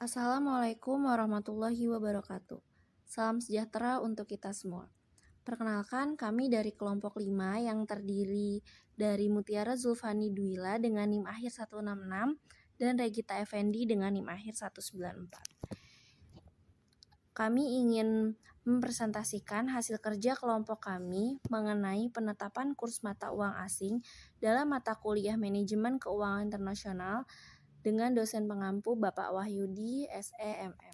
Assalamualaikum warahmatullahi wabarakatuh. Salam sejahtera untuk kita semua. Perkenalkan, kami dari kelompok 5 yang terdiri dari Mutiara Zulfani Duila dengan NIM akhir 166 dan Regita Effendi dengan NIM akhir 194. Kami ingin mempresentasikan hasil kerja kelompok kami mengenai penetapan kurs mata uang asing dalam mata kuliah Manajemen Keuangan Internasional dengan dosen pengampu Bapak Wahyudi SEMM.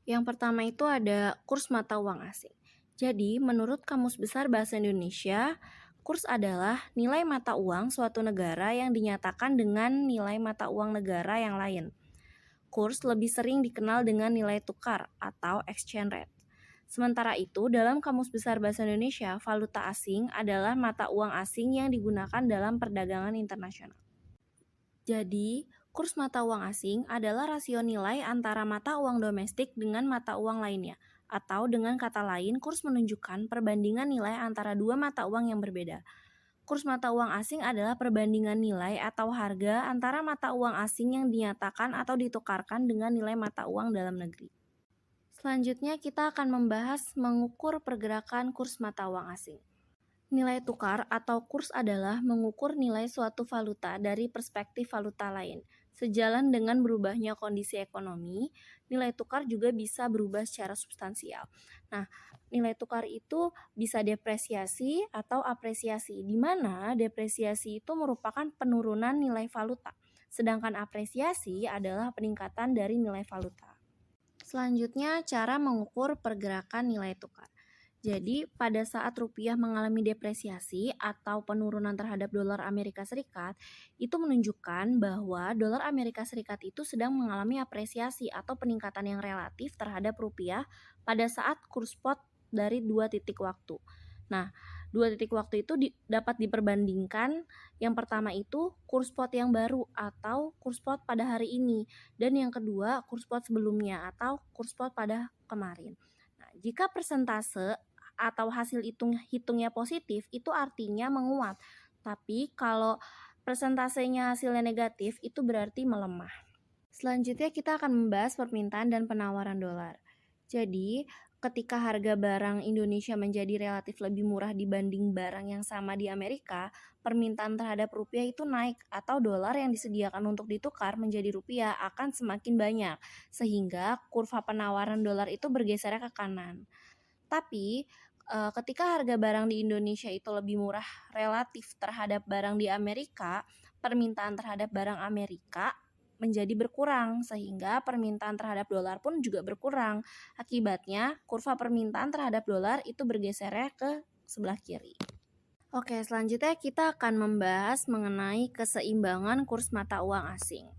Yang pertama itu ada kurs mata uang asing. Jadi, menurut Kamus Besar Bahasa Indonesia, kurs adalah nilai mata uang suatu negara yang dinyatakan dengan nilai mata uang negara yang lain. Kurs lebih sering dikenal dengan nilai tukar atau exchange rate. Sementara itu, dalam Kamus Besar Bahasa Indonesia, valuta asing adalah mata uang asing yang digunakan dalam perdagangan internasional. Jadi, kurs mata uang asing adalah rasio nilai antara mata uang domestik dengan mata uang lainnya. Atau dengan kata lain, kurs menunjukkan perbandingan nilai antara dua mata uang yang berbeda. Kurs mata uang asing adalah perbandingan nilai atau harga antara mata uang asing yang dinyatakan atau ditukarkan dengan nilai mata uang dalam negeri. Selanjutnya kita akan membahas mengukur pergerakan kurs mata uang asing. Nilai tukar atau kurs adalah mengukur nilai suatu valuta dari perspektif valuta lain. Sejalan dengan berubahnya kondisi ekonomi, nilai tukar juga bisa berubah secara substansial. Nah, nilai tukar itu bisa depresiasi atau apresiasi, di mana depresiasi itu merupakan penurunan nilai valuta, sedangkan apresiasi adalah peningkatan dari nilai valuta. Selanjutnya, cara mengukur pergerakan nilai tukar. Jadi, pada saat rupiah mengalami depresiasi atau penurunan terhadap dolar Amerika Serikat, itu menunjukkan bahwa dolar Amerika Serikat itu sedang mengalami apresiasi atau peningkatan yang relatif terhadap rupiah pada saat kurs spot dari dua titik waktu. Nah, dua titik waktu itu dapat diperbandingkan. Yang pertama itu kurs spot yang baru atau kurs spot pada hari ini, dan yang kedua kurs spot sebelumnya atau kurs spot pada kemarin. Nah, jika persentase atau hasil hitungnya positif, itu artinya menguat. Tapi kalau persentasenya hasilnya negatif, itu berarti melemah. Selanjutnya kita akan membahas permintaan dan penawaran dolar. Jadi, ketika harga barang Indonesia menjadi relatif lebih murah dibanding barang yang sama di Amerika, permintaan terhadap rupiah itu naik atau dolar yang disediakan untuk ditukar menjadi rupiah akan semakin banyak, sehingga kurva penawaran dolar itu bergeser ke kanan. Tapi ketika harga barang di Indonesia itu lebih murah relatif terhadap barang di Amerika, permintaan terhadap barang Amerika menjadi berkurang, sehingga permintaan terhadap dolar pun juga berkurang. Akibatnya, kurva permintaan terhadap dolar itu bergeser ke sebelah kiri. Oke, selanjutnya kita akan membahas mengenai keseimbangan kurs mata uang asing.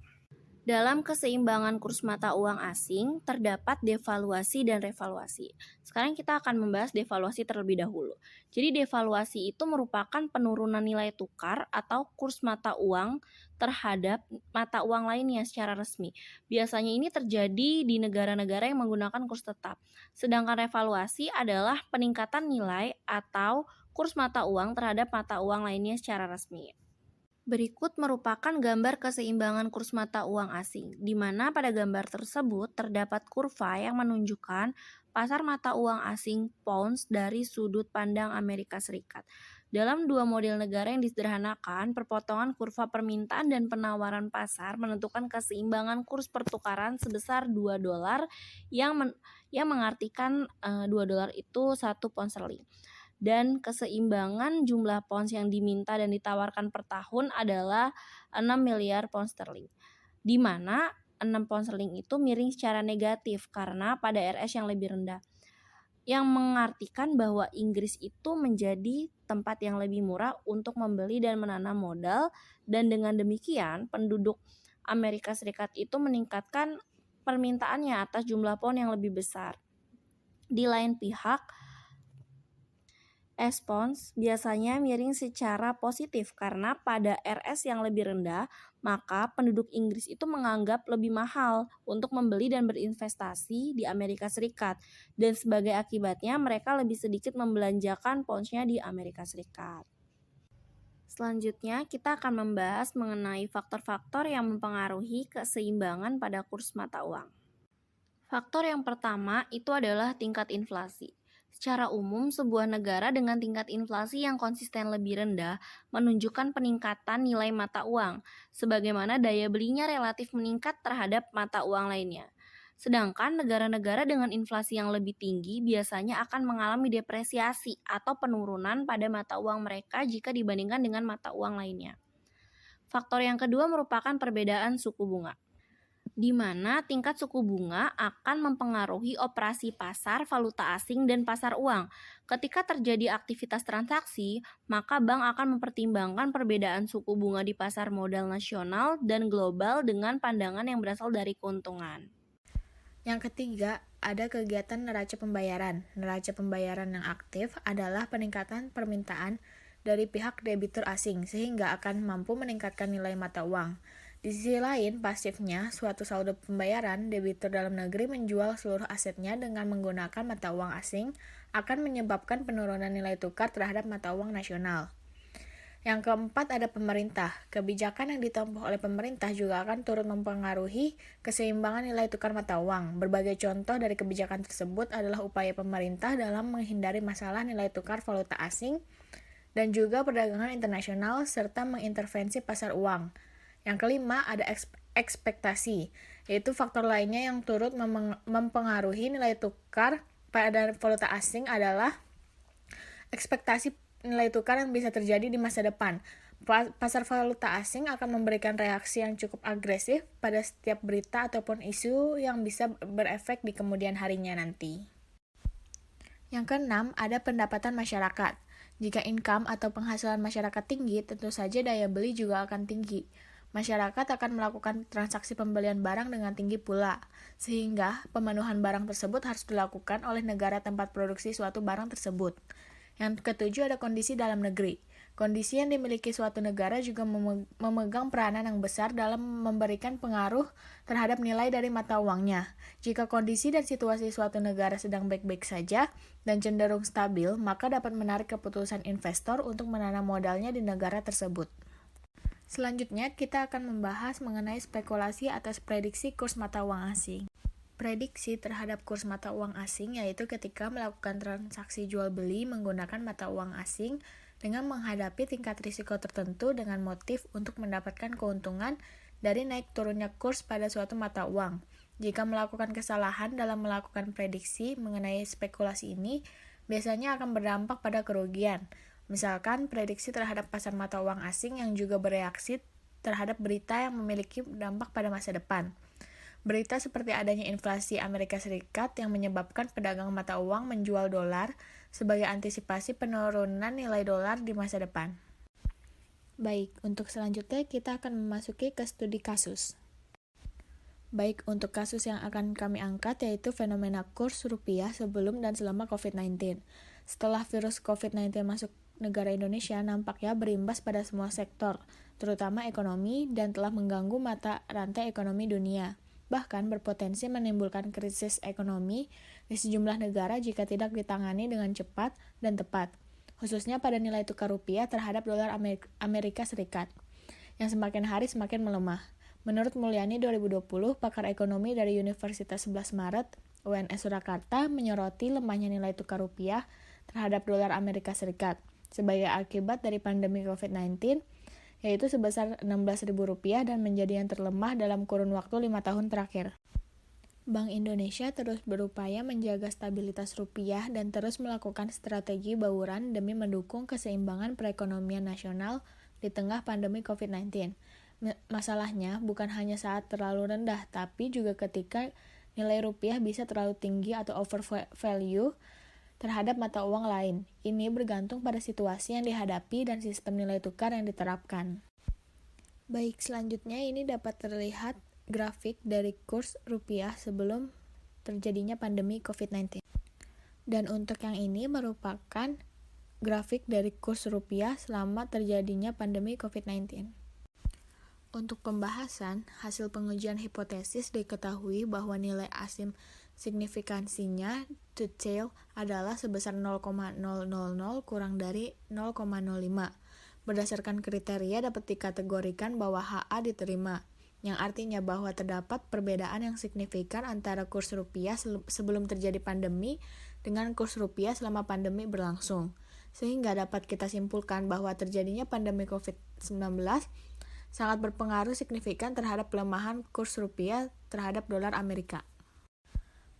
Dalam keseimbangan kurs mata uang asing, terdapat devaluasi dan revaluasi. Sekarang kita akan membahas devaluasi terlebih dahulu. Jadi devaluasi itu merupakan penurunan nilai tukar atau kurs mata uang terhadap mata uang lainnya secara resmi. Biasanya ini terjadi di negara-negara yang menggunakan kurs tetap. Sedangkan revaluasi adalah peningkatan nilai atau kurs mata uang terhadap mata uang lainnya secara resmi. Berikut merupakan gambar keseimbangan kurs mata uang asing, di mana pada gambar tersebut terdapat kurva yang menunjukkan pasar mata uang asing pounds dari sudut pandang Amerika Serikat. Dalam dua model negara yang disederhanakan, perpotongan kurva permintaan dan penawaran pasar menentukan keseimbangan kurs pertukaran sebesar 2 dolar yang mengartikan 2 dolar itu 1 pound sterling. Dan keseimbangan jumlah pounds yang diminta dan ditawarkan per tahun adalah 6 miliar pound sterling. Di mana 6 pound sterling itu miring secara negatif karena pada RS yang lebih rendah. Yang mengartikan bahwa Inggris itu menjadi tempat yang lebih murah untuk membeli dan menanam modal, dan dengan demikian penduduk Amerika Serikat itu meningkatkan permintaannya atas jumlah pound yang lebih besar. Di lain pihak, pounds biasanya miring secara positif karena pada RS yang lebih rendah, maka penduduk Inggris itu menganggap lebih mahal untuk membeli dan berinvestasi di Amerika Serikat, dan sebagai akibatnya mereka lebih sedikit membelanjakan pounds-nya di Amerika Serikat. Selanjutnya, kita akan membahas mengenai faktor-faktor yang mempengaruhi keseimbangan pada kurs mata uang. Faktor yang pertama itu adalah tingkat inflasi. Secara umum, sebuah negara dengan tingkat inflasi yang konsisten lebih rendah menunjukkan peningkatan nilai mata uang, sebagaimana daya belinya relatif meningkat terhadap mata uang lainnya. Sedangkan negara-negara dengan inflasi yang lebih tinggi biasanya akan mengalami depresiasi atau penurunan pada mata uang mereka jika dibandingkan dengan mata uang lainnya. Faktor yang kedua merupakan perbedaan suku bunga, di mana tingkat suku bunga akan mempengaruhi operasi pasar valuta asing dan pasar uang. Ketika terjadi aktivitas transaksi, maka bank akan mempertimbangkan perbedaan suku bunga di pasar modal nasional dan global dengan pandangan yang berasal dari keuntungan. Yang ketiga, ada kegiatan neraca pembayaran. Neraca pembayaran yang aktif adalah peningkatan permintaan dari pihak debitur asing sehingga akan mampu meningkatkan nilai mata uang. Di sisi lain, pasifnya, suatu saldo pembayaran debitur dalam negeri menjual seluruh asetnya dengan menggunakan mata uang asing akan menyebabkan penurunan nilai tukar terhadap mata uang nasional. Yang keempat ada pemerintah. Kebijakan yang ditempuh oleh pemerintah juga akan turut mempengaruhi keseimbangan nilai tukar mata uang. Berbagai contoh dari kebijakan tersebut adalah upaya pemerintah dalam menghindari masalah nilai tukar valuta asing dan juga perdagangan internasional serta mengintervensi pasar uang. Yang kelima ada ekspektasi, yaitu faktor lainnya yang turut mempengaruhi nilai tukar pada valuta asing adalah ekspektasi nilai tukar yang bisa terjadi di masa depan. Pasar valuta asing akan memberikan reaksi yang cukup agresif pada setiap berita ataupun isu yang bisa berefek di kemudian harinya nanti. Yang keenam, ada pendapatan masyarakat. Jika income atau penghasilan masyarakat tinggi, tentu saja daya beli juga akan tinggi. Masyarakat akan melakukan transaksi pembelian barang dengan tinggi pula, sehingga pemenuhan barang tersebut harus dilakukan oleh negara tempat produksi suatu barang tersebut. Yang ketujuh ada kondisi dalam negeri. Kondisi yang dimiliki suatu negara juga memegang peranan yang besar dalam memberikan pengaruh terhadap nilai dari mata uangnya. Jika kondisi dan situasi suatu negara sedang baik-baik saja dan cenderung stabil, maka dapat menarik keputusan investor untuk menanam modalnya di negara tersebut. Selanjutnya, kita akan membahas mengenai spekulasi atas prediksi kurs mata uang asing. Prediksi terhadap kurs mata uang asing yaitu ketika melakukan transaksi jual beli menggunakan mata uang asing dengan menghadapi tingkat risiko tertentu dengan motif untuk mendapatkan keuntungan dari naik turunnya kurs pada suatu mata uang. Jika melakukan kesalahan dalam melakukan prediksi mengenai spekulasi ini, biasanya akan berdampak pada kerugian. Misalkan prediksi terhadap pasar mata uang asing yang juga bereaksi terhadap berita yang memiliki dampak pada masa depan. Berita seperti adanya inflasi Amerika Serikat yang menyebabkan pedagang mata uang menjual dolar sebagai antisipasi penurunan nilai dolar di masa depan. Baik, untuk selanjutnya kita akan memasuki ke studi kasus. Baik, untuk kasus yang akan kami angkat yaitu fenomena kurs rupiah sebelum dan selama COVID-19. Setelah virus COVID-19 masuk negara Indonesia, nampaknya berimbas pada semua sektor, terutama ekonomi, dan telah mengganggu mata rantai ekonomi dunia. Bahkan berpotensi menimbulkan krisis ekonomi di sejumlah negara jika tidak ditangani dengan cepat dan tepat, khususnya pada nilai tukar rupiah terhadap dolar Amerika Serikat, yang semakin hari semakin melemah. Menurut Mulyani 2020, pakar ekonomi dari Universitas 11 Maret, UNS Surakarta, menyoroti lemahnya nilai tukar rupiah terhadap dolar Amerika Serikat sebagai akibat dari pandemi COVID-19, yaitu sebesar Rp16.000 dan menjadi yang terlemah dalam kurun waktu 5 tahun terakhir. Bank Indonesia terus berupaya menjaga stabilitas rupiah dan terus melakukan strategi bauran demi mendukung keseimbangan perekonomian nasional di tengah pandemi COVID-19. Masalahnya bukan hanya saat terlalu rendah, tapi juga ketika nilai rupiah bisa terlalu tinggi atau over value terhadap mata uang lain. Ini bergantung pada situasi yang dihadapi dan sistem nilai tukar yang diterapkan. Baik, selanjutnya ini dapat terlihat grafik dari kurs rupiah sebelum terjadinya pandemi COVID-19. Dan untuk yang ini merupakan grafik dari kurs rupiah selama terjadinya pandemi COVID-19. Untuk pembahasan, hasil pengujian hipotesis diketahui bahwa nilai asim signifikansinya to tail adalah sebesar 0,000 kurang dari 0,05. Berdasarkan kriteria dapat dikategorikan bahwa HA diterima, yang artinya bahwa terdapat perbedaan yang signifikan antara kurs rupiah sebelum terjadi pandemi dengan kurs rupiah selama pandemi berlangsung. Sehingga dapat kita simpulkan bahwa terjadinya pandemi COVID-19 sangat berpengaruh signifikan terhadap pelemahan kurs rupiah terhadap dolar Amerika.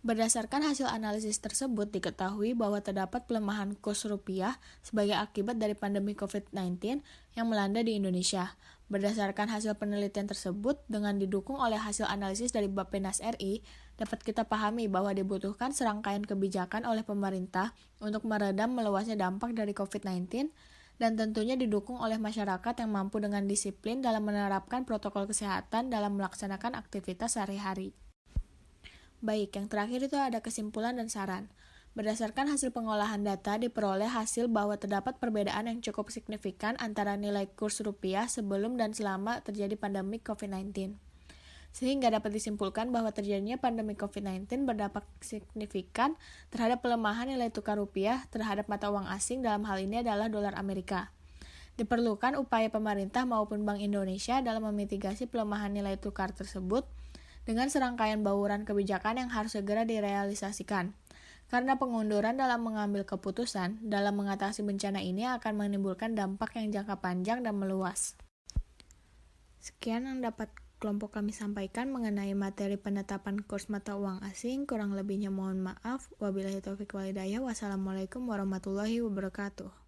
Berdasarkan hasil analisis tersebut, diketahui bahwa terdapat pelemahan kurs rupiah sebagai akibat dari pandemi COVID-19 yang melanda di Indonesia. Berdasarkan hasil penelitian tersebut, dengan didukung oleh hasil analisis dari Bappenas RI, dapat kita pahami bahwa dibutuhkan serangkaian kebijakan oleh pemerintah untuk meredam meluasnya dampak dari COVID-19 dan tentunya didukung oleh masyarakat yang mampu dengan disiplin dalam menerapkan protokol kesehatan dalam melaksanakan aktivitas sehari-hari. Baik, yang terakhir itu ada kesimpulan dan saran. Berdasarkan hasil pengolahan data, diperoleh hasil bahwa terdapat perbedaan yang cukup signifikan antara nilai kurs rupiah sebelum dan selama terjadi pandemi COVID-19. Sehingga dapat disimpulkan bahwa terjadinya pandemi COVID-19 berdampak signifikan terhadap pelemahan nilai tukar rupiah terhadap mata uang asing, dalam hal ini adalah dolar Amerika. Diperlukan upaya pemerintah maupun Bank Indonesia dalam memitigasi pelemahan nilai tukar tersebut dengan serangkaian bauran kebijakan yang harus segera direalisasikan. Karena pengunduran dalam mengambil keputusan dalam mengatasi bencana ini akan menimbulkan dampak yang jangka panjang dan meluas. Sekian yang dapat kelompok kami sampaikan mengenai materi penetapan kurs mata uang asing. Kurang lebihnya mohon maaf. Wabillahi taufiq wal hidayah. Wassalamualaikum warahmatullahi wabarakatuh.